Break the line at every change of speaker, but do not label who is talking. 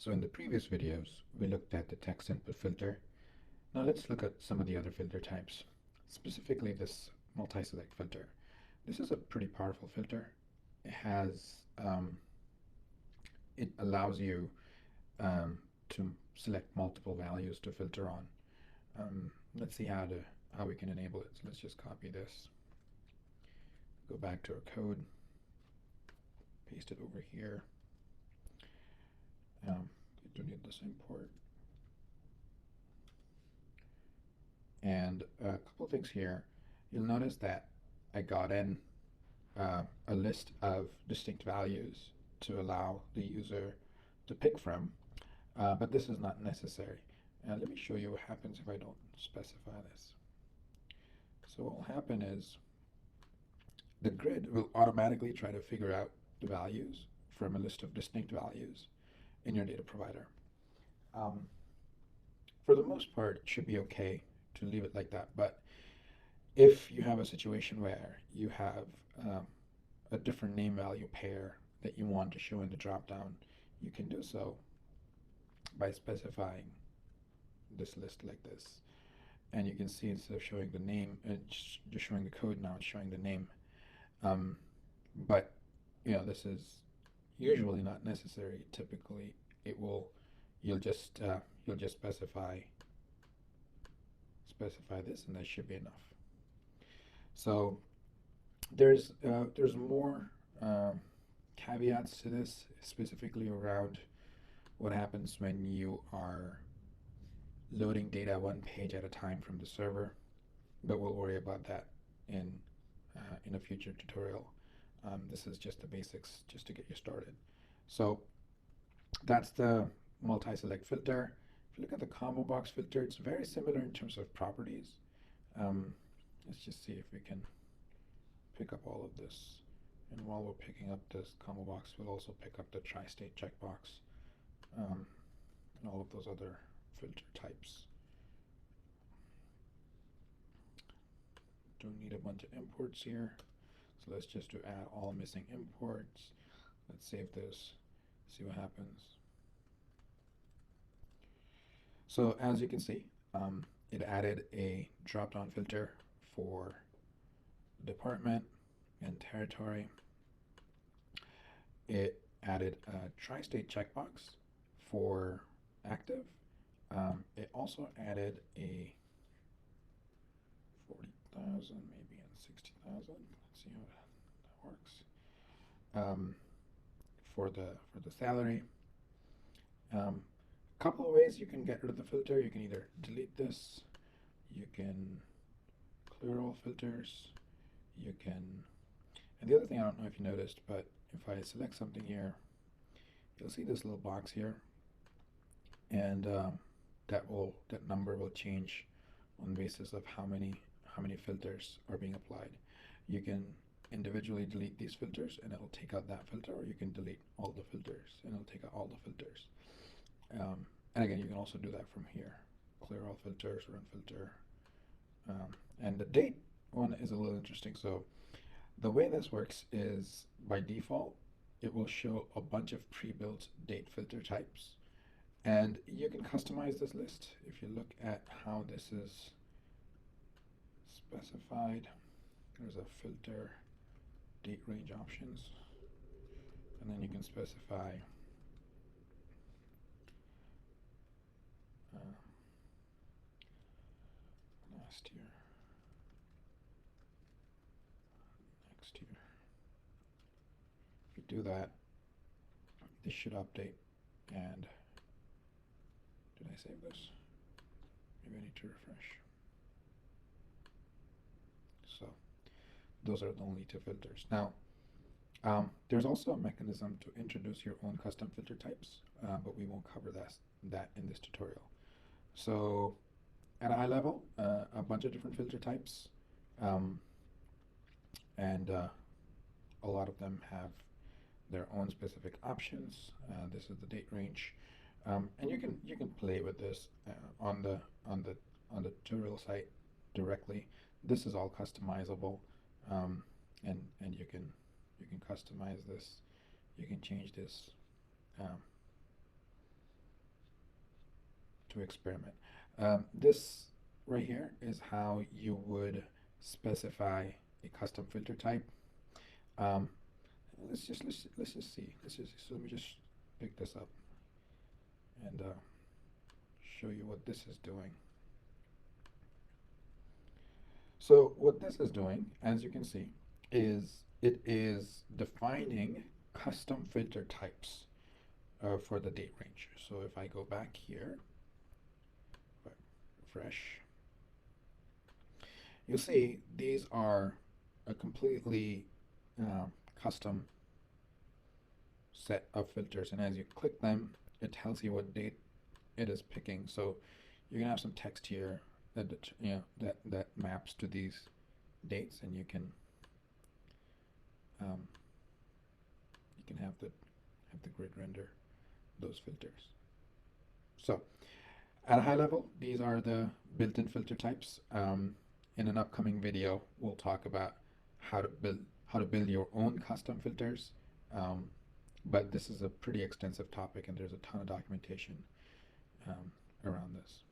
So in the previous videos, we looked at the text input filter. Now let's look at some of the other filter types, specifically this multi-select filter. This is a pretty powerful filter. It has, it allows you to select multiple values to filter on. Let's see how we can enable it. So let's just copy this, go back to our code, paste it over here. We do need this import. And a couple of things here. You'll notice that I got in a list of distinct values to allow the user to pick from, but this is not necessary. Let me show you what happens if I don't specify this. So what will happen is the grid will automatically try to figure out the values from a list of distinct values in your data provider. For the most part, it should be okay to leave it like that, but if you have a situation where you have a different name value pair that you want to show in the dropdown, you can do so by specifying this list like this. And you can see instead of showing the name, it's just showing the code, now it's showing the name. But this is usually not necessary. Typically, you'll just specify this, and that should be enough. So there's more caveats to this, specifically around what happens when you are loading data one page at a time from the server, but we'll worry about that in a future tutorial. This is just the basics, just to get you started. So that's the multi-select filter. If you look at the combo box filter, it's very similar in terms of properties. Let's just see if we can pick up all of this. And while we're picking up this combo box, we'll also pick up the tri-state checkbox and all of those other filter types. Don't need a bunch of imports here. So let's just do add all missing imports. Let's save this, see what happens. So as you can see, it added a drop-down filter for department and territory. It added a tri-state checkbox for active. It also added a 40,000 maybe and 60,000. Let's see how that works. For the salary. Couple of ways you can get rid of the filter. You can either delete this, you can clear all filters, you can, and the other thing, I don't know if you noticed, but if I select something here, you'll see this little box here, and that number will change on the basis of how many filters are being applied. You can individually delete these filters and it'll take out that filter, or you can delete all the filters and it'll take out all the filters. And again, you can also do that from here. Clear all filters, run filter. And the date one is a little interesting. So the way this works is, by default, it will show a bunch of pre-built date filter types. And you can customize this list. If you look at how this is specified, there's a filter date range options. And then you can specify last year, next year. If you do that, this should update. And did I save this? Maybe I need to refresh. So those are the only two filters. Now, there's also a mechanism to introduce your own custom filter types, but we won't cover that in this tutorial. So at a high level, a bunch of different filter types, and a lot of them have their own specific options. This is the date range, and you can play with this on the tutorial site directly. This is all customizable, and you can customize this. You can change this to experiment. This right here is how you would specify a custom filter type. Um, let's just see. So let me just pick this up and show you what this is doing. So what this is doing, as you can see, is it is defining custom filter types for the date range. So if I go back here, refresh, you'll see these are a completely custom set of filters, and as you click them, it tells you what date it is picking. So you're gonna have some text here that that maps to these dates, and you can have the grid render those filters. So at a high level, these are the built-in filter types. In an upcoming video, we'll talk about how to build your own custom filters. But this is a pretty extensive topic, and there's a ton of documentation around this.